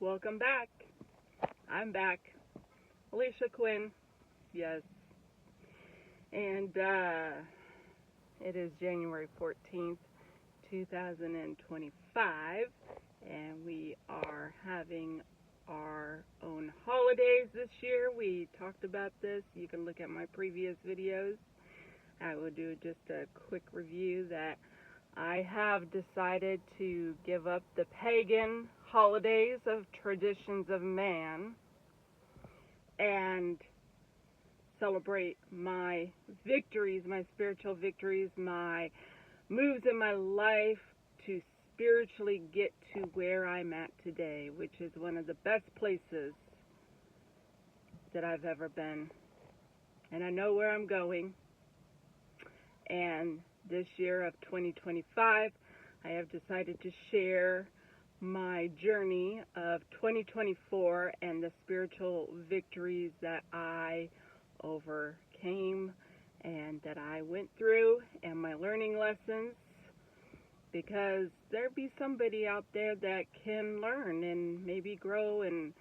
Welcome back. I'm back. Alicia Quinn. Yes. And it is January 14th, 2025. And we are having our own holidays this year. We talked about this. You can look at my previous videos. I will do just a quick review that I have decided to give up the pagan holidays of traditions of man and celebrate my victories, my spiritual victories, my moves in my life to spiritually get to where I'm at today, which is one of the best places that I've ever been. And I know where I'm going. And this year of 2025, I have decided to share my journey of 2024 and the spiritual victories that I overcame and that I went through and my learning lessons, because there be somebody out there that can learn and maybe grow and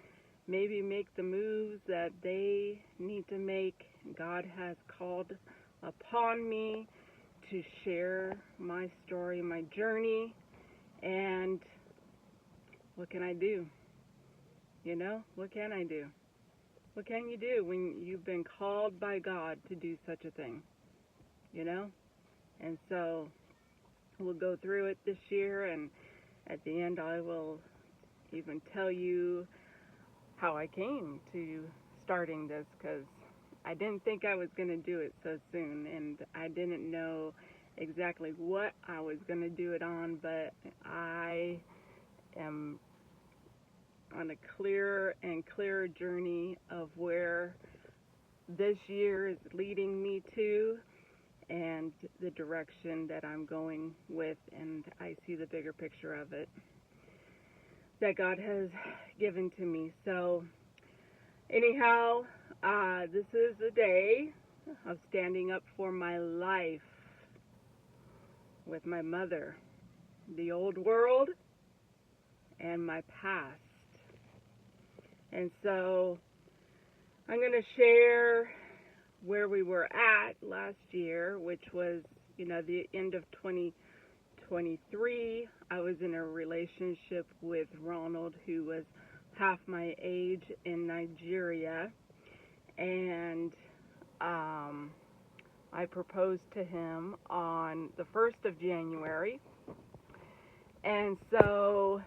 maybe make the moves that they need to make. God has called upon me to share my story, my journey, and what can I do? What can I do? What can you do when you've been called by God to do such a thing? And so we'll go through it this year, and at the end I will even tell you how I came to starting this, because I didn't think I was going to do it so soon, and I didn't know exactly what I was going to do it on, but I am on a clearer and clearer journey of where this year is leading me to and the direction that I'm going with, and I see the bigger picture of it that God has given to me. So anyhow, this is a day of standing up for my life with my mother, the old world, and my past. And so I'm going to share where we were at last year, which was, the end of 2023. I was in a relationship with Ronald, who was half my age, in Nigeria, and I proposed to him on the 1st of January. And so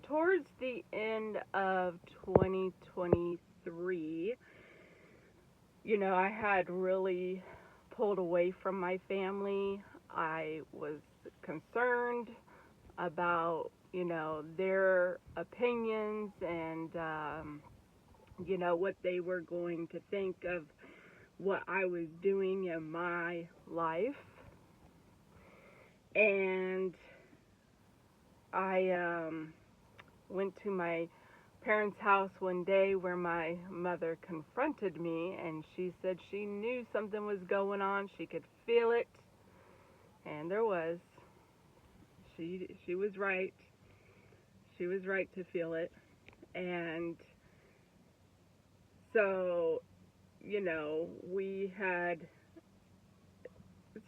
towards the end of 2023, I had really pulled away from my family. I was concerned about, their opinions and, what they were going to think of what I was doing in my life. And I went to my parents' house one day where my mother confronted me, and she said she knew something was going on. She could feel it, and there was. She was right. She was right to feel it. And so,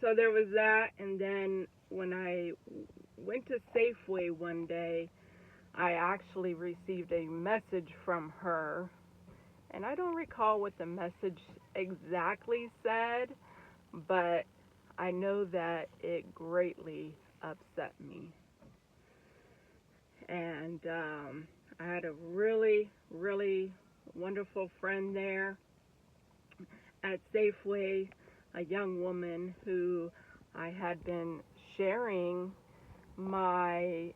so there was that, and then when I went to Safeway one day, I actually received a message from her, and I don't recall what the message exactly said, but I know that it greatly upset me. And I had a really, really wonderful friend there at Safeway, a young woman who I had been sharing my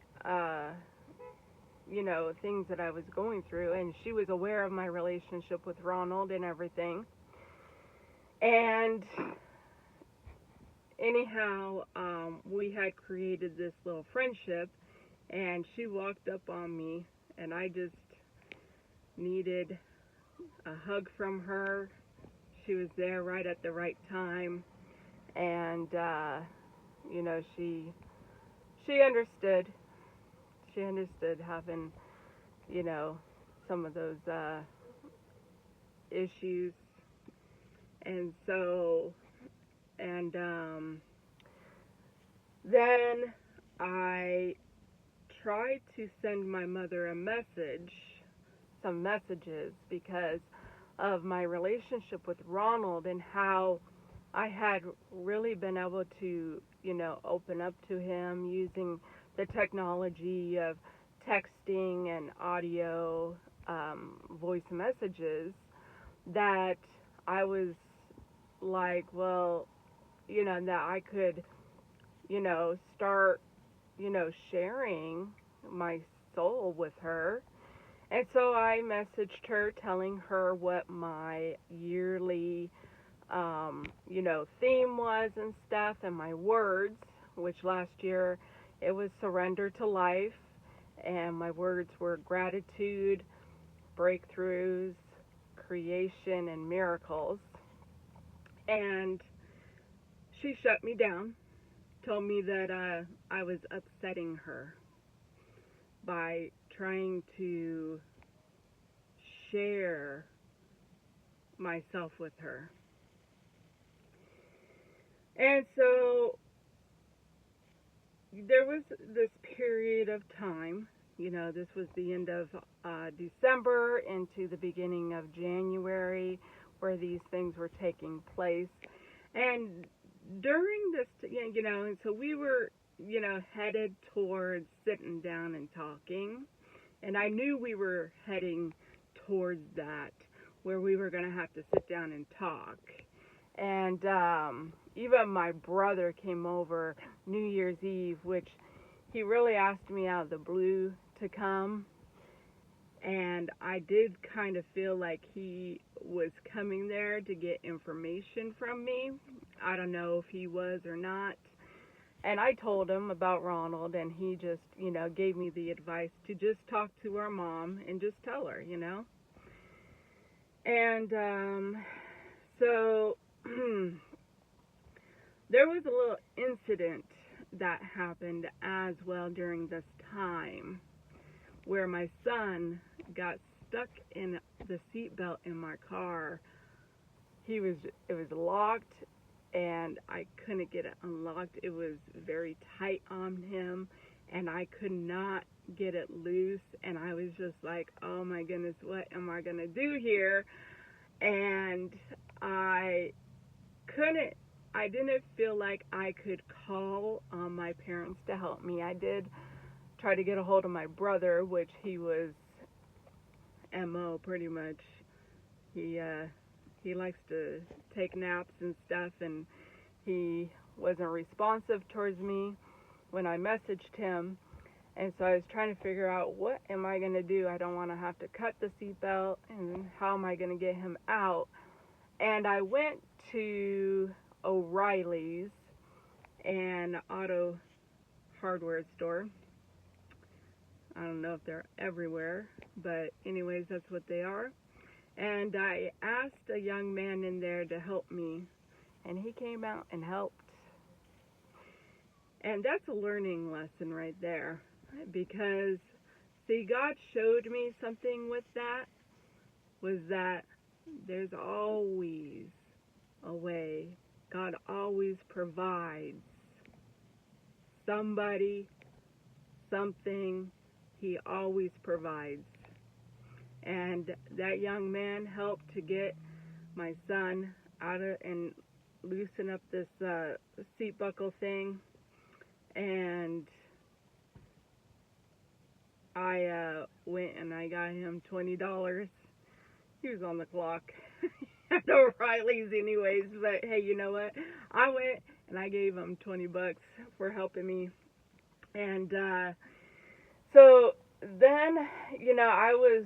things that I was going through, and she was aware of my relationship with Ronald and everything. And anyhow, we had created this little friendship, and she walked up on me, and I just needed a hug from her. She was there right at the right time, and she understood. She understood having you know, some of those issues. And so, and then I tried to send my mother a message, some messages, because of my relationship with Ronald and how I had really been able to, open up to him using the technology of texting and audio voice messages, that I was like, well, that I could, start, sharing my soul with her. And so I messaged her telling her what my yearly, theme was and stuff, and my words, which last year it was surrender to life, and my words were gratitude, breakthroughs, creation, and miracles. And she shut me down, told me that I was upsetting her by trying to share myself with her. And so there was this period of time, this was the end of December into the beginning of January, where these things were taking place. And during this, and so we were, headed towards sitting down and talking. And I knew we were heading towards that, where we were going to have to sit down and talk. And even my brother came over New Year's Eve, which he really asked me out of the blue to come. And I did kind of feel like he was coming there to get information from me. I don't know if he was or not. And I told him about Ronald, and he just, gave me the advice to just talk to our mom and just tell her, And so there was a little incident that happened as well during this time, where my son got stuck in the seatbelt in my car. It was locked, and I couldn't get it unlocked. It was very tight on him, and I could not get it loose. And I was just like, oh my goodness, what am I gonna do here? And I didn't feel like I could call on my parents to help me. I did try to get a hold of my brother, which he was MO pretty much. He likes to take naps and stuff, and he wasn't responsive towards me when I messaged him. And so I was trying to figure out, what am I going to do? I don't want to have to cut the seatbelt, and how am I going to get him out? And I went to O'Reilly's, an auto hardware store. I don't know if they're everywhere, but anyways, that's what they are. And I asked a young man in there to help me, and he came out and helped. And that's a learning lesson right there, because, see, God showed me something with that, was that there's always a way. God always provides somebody, something. He always provides. And that young man helped to get my son out of and loosen up this seat buckle thing. And I went and I got him $20. He was on the clock at O'Reilly's anyways, but hey, you know what? I went and I gave him $20 for helping me. And so then, I was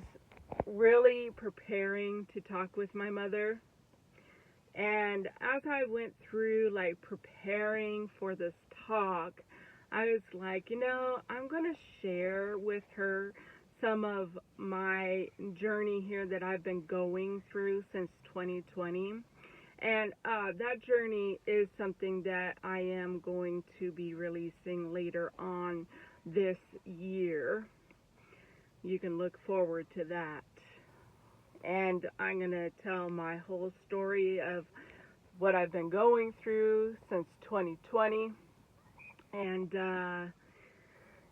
really preparing to talk with my mother. And as I went through, preparing for this talk, I was like, I'm going to share with her some of my journey here that I've been going through since 2020. And that journey is something that I am going to be releasing later on this year. you can look forward to that. And I'm going to tell my whole story of what I've been going through since 2020. And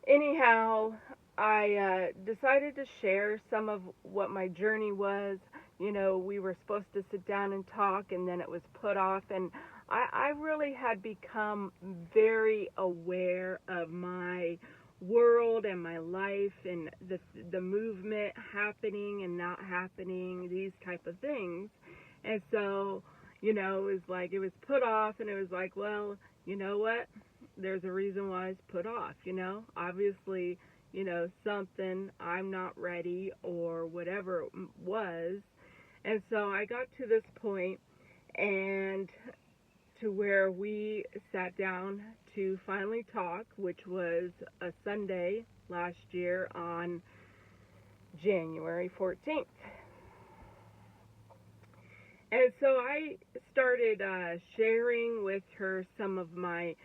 anyhow, I decided to share some of what my journey was. You know, we were supposed to sit down and talk, and then it was put off. And I really had become very aware of my world and my life and the movement happening and not happening, these type of things. And so, you know, it was put off, and it was like, well, you know what? There's a reason why it's put off, you know? Obviously, you know, something I'm not ready or whatever it was. And so I got to this point and to where we sat down to finally talk, which was a Sunday last year on January 14th. And so I started sharing with her some of my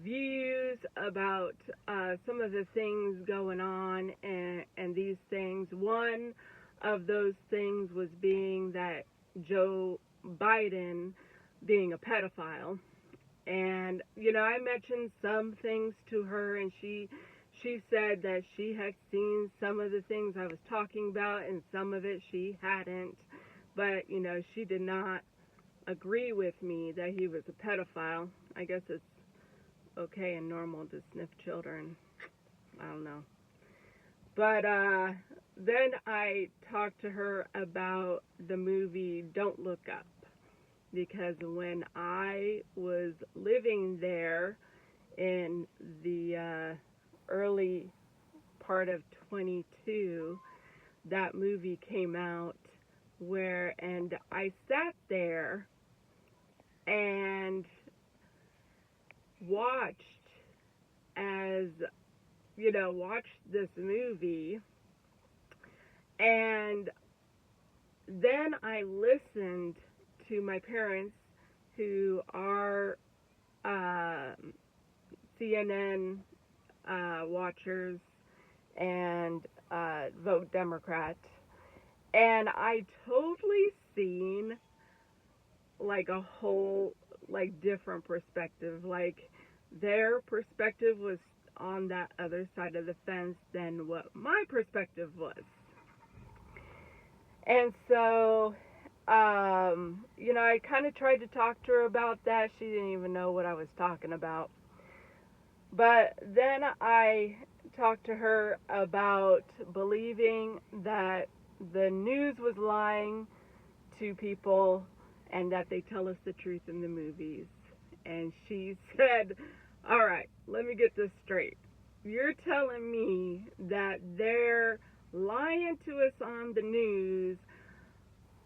views about some of the things going on and these things. One of those things was being that Joe Biden being a pedophile. And, you know, I mentioned some things to her, and she said that she had seen some of the things I was talking about, and some of it she hadn't. But, you know, she did not agree with me that he was a pedophile. I guess it's okay and normal to sniff children. I don't know. But then I talked to her about the movie Don't Look Up. Because when I was living there in the early part of 22, that movie came out and I sat there and watched this movie, and then I listened to my parents, who are CNN watchers and vote Democrat, and I totally seen like a whole different perspective. Like their perspective was on that other side of the fence than what my perspective was. And so you know, I kind of tried to talk to her about that. She didn't even know what I was talking about. But then I talked to her about believing that the news was lying to people and that they tell us the truth in the movies. And she said, all right, let me get this straight. You're telling me that they're lying to us on the news,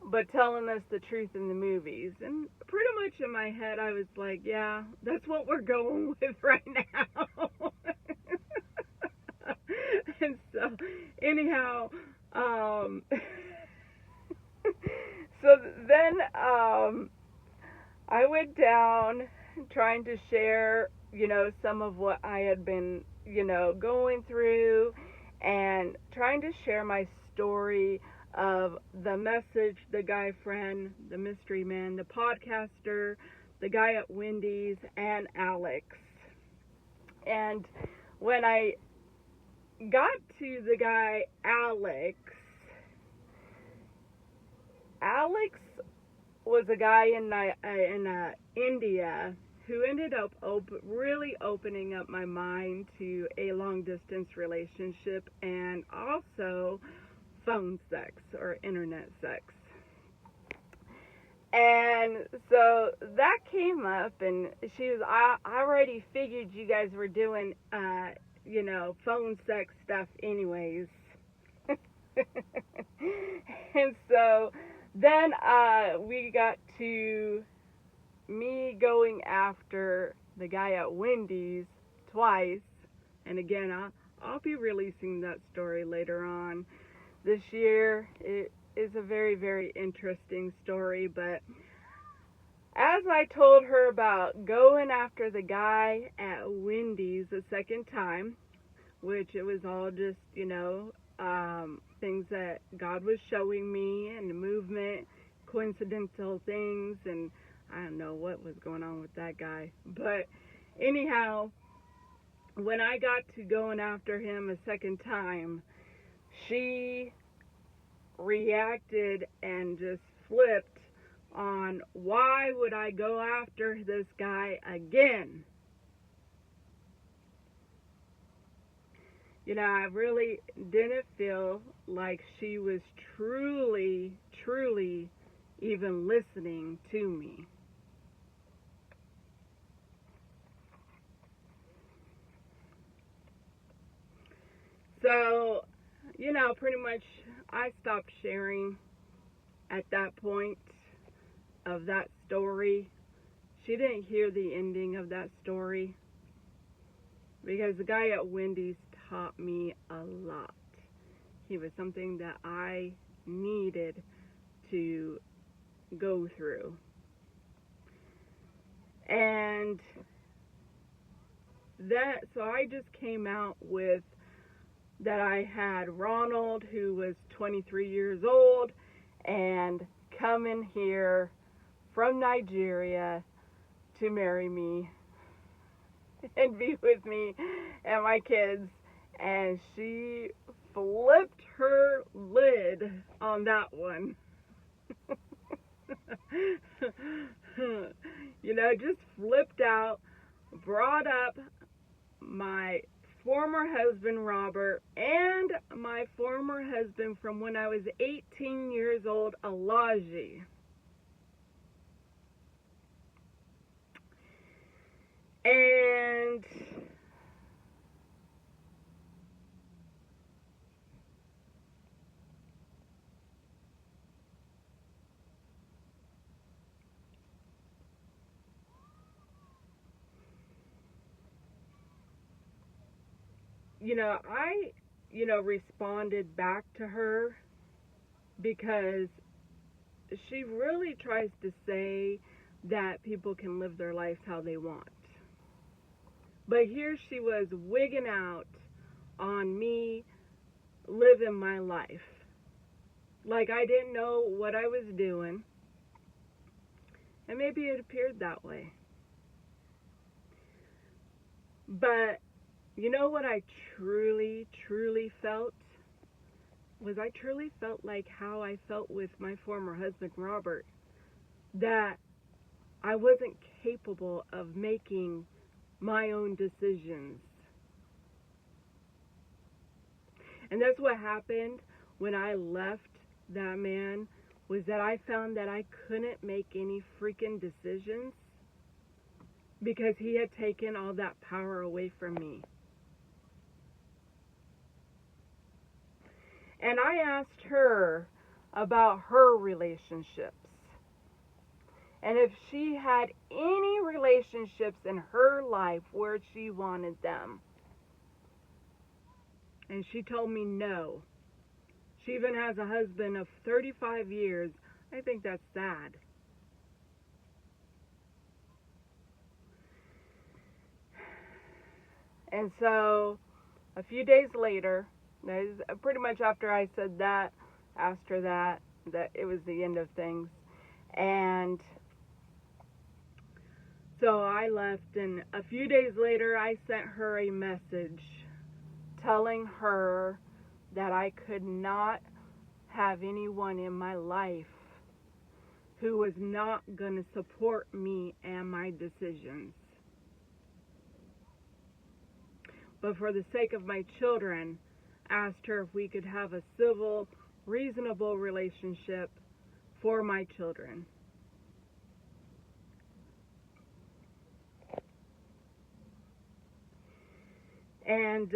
but telling us the truth in the movies. And pretty much in my head, I was like, yeah, that's what we're going with right now. And so, anyhow, so then I went down trying to share, you know, some of what I had been, you know, going through, and trying to share my story of the message, the guy friend, the mystery man, the podcaster, the guy at Wendy's, and Alex. And when I got to the guy Alex was a guy in India who ended up really opening up my mind to a long distance relationship and also phone sex or internet sex. And so that came up, and I already figured you guys were doing, you know, phone sex stuff anyways. And so then we got to me going after the guy at Wendy's twice. And again, I'll be releasing that story later on this year. It is a very, very interesting story. But as I told her about going after the guy at Wendy's the second time, which it was all just, you know, things that God was showing me and the movement, coincidental things, and I don't know what was going on with that guy. But anyhow, when I got to going after him a second time, she reacted and just flipped on why would I go after this guy again. You know, I really didn't feel like she was truly even listening to me. So, you know, pretty much I stopped sharing at that point of that story. She didn't hear the ending of that story because the guy at Wendy's taught me a lot. He was something that I needed to go through. And so I just came out with that I had Ronald, who was 23 years old and coming here from Nigeria to marry me and be with me and my kids. And she flipped her lid on that one. You know, just flipped out, brought up my former husband Robert and my former husband from when I was 18 years old, Elijah. And I responded back to her because she really tries to say that people can live their lives how they want. But here she was wigging out on me living my life. Like I didn't know what I was doing. And maybe it appeared that way. But you know what I truly felt? I truly felt like how I felt with my former husband, Robert. That I wasn't capable of making my own decisions. And that's what happened when I left that man, was that I found that I couldn't make any freaking decisions because he had taken all that power away from me. And I asked her about her relationships. And if she had any relationships in her life where she wanted them. And she told me no. She even has a husband of 35 years. I think that's sad. And so, a few days later, pretty much after I said that, asked her that it was the end of things. And so I left, and a few days later, I sent her a message telling her that I could not have anyone in my life who was not going to support me and my decisions. But for the sake of my children, asked her if we could have a civil, reasonable relationship for my children. And,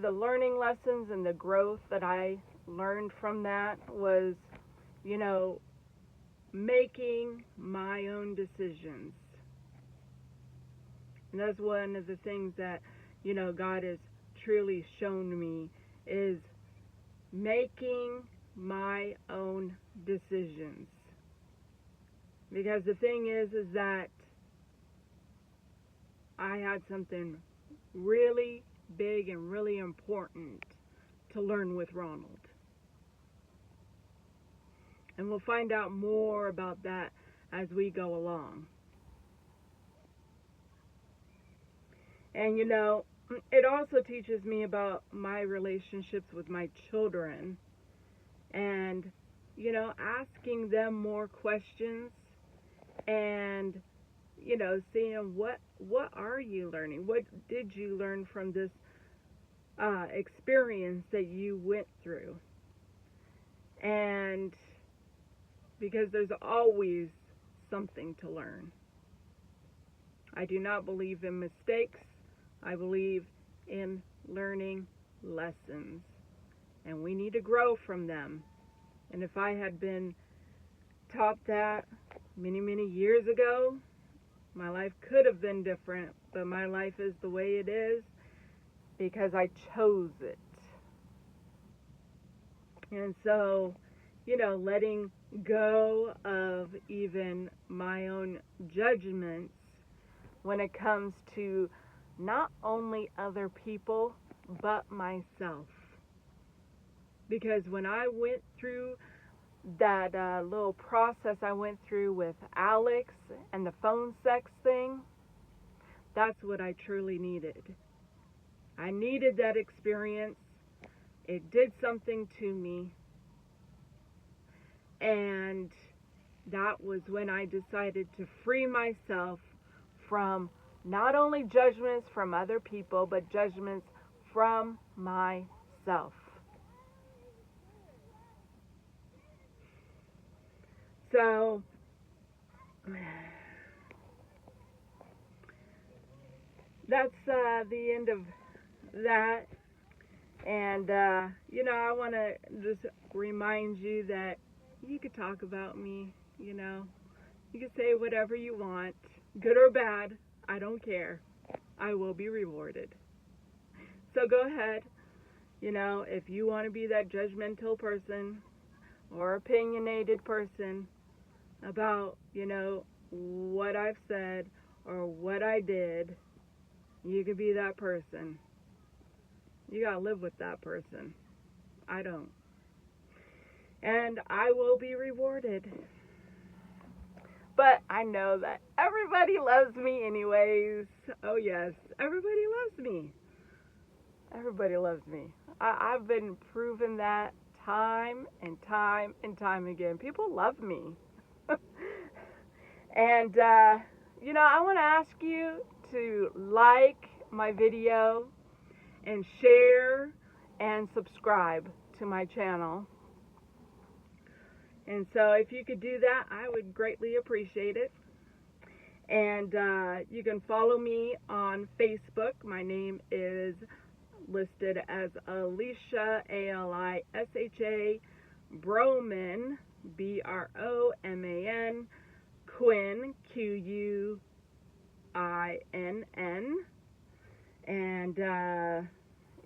the learning lessons and the growth that I learned from that was, making my own decisions. And that's one of the things that, God has truly shown me is making my own decisions. Because the thing is that I had something really, big and really important to learn with Ronald. And we'll find out more about that as we go along. And you know, it also teaches me about my relationships with my children and, you know, asking them more questions and, you know, seeing what are you learning? What did you learn from this experience that you went through? And because there's always something to learn. I do not believe in mistakes. I believe in learning lessons. And we need to grow from them. And if I had been taught that many, many years ago, my life could have been different. But my life is the way it is because I chose it. And so, you know, letting go of even my own judgments when it comes to not only other people, but myself. Because when I went through that little process I went through with Alex and the phone sex thing, that's what I truly needed. I needed that experience. It did something to me. And that was when I decided to free myself from not only judgments from other people, but judgments from myself. So, that's the end of that. And, you know, I want to just remind you that you could talk about me, you know. You can say whatever you want, good or bad, I don't care. I will be rewarded. So go ahead, you know, if you want to be that judgmental person or opinionated person about, you know, what I've said or what I did, you could be that person. You gotta live with that person. I don't. And I will be rewarded. But I know that everybody loves me anyways. Oh yes, everybody loves me. Everybody loves me. I've been proven that time and time and time again. People love me. And, you know, I want to ask you to like my video and share and subscribe to my channel. And so if you could do that, I would greatly appreciate it. And you can follow me on Facebook. My name is listed as Alisha, Alisha Broman, Broman, Quinn, Quinn. And,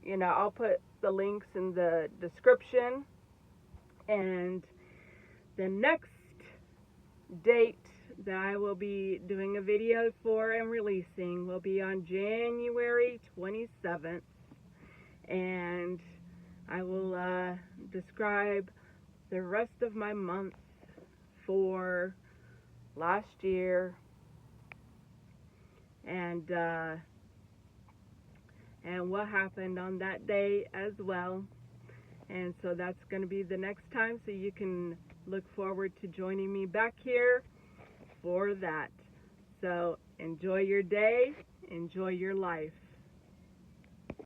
you know, I'll put the links in the description. And the next date that I will be doing a video for and releasing will be on January 27th. And I will describe the rest of my month for last year and what happened on that day as well. And so that's going to be the next time, so you can look forward to joining me back here for that. So enjoy your day, enjoy your life.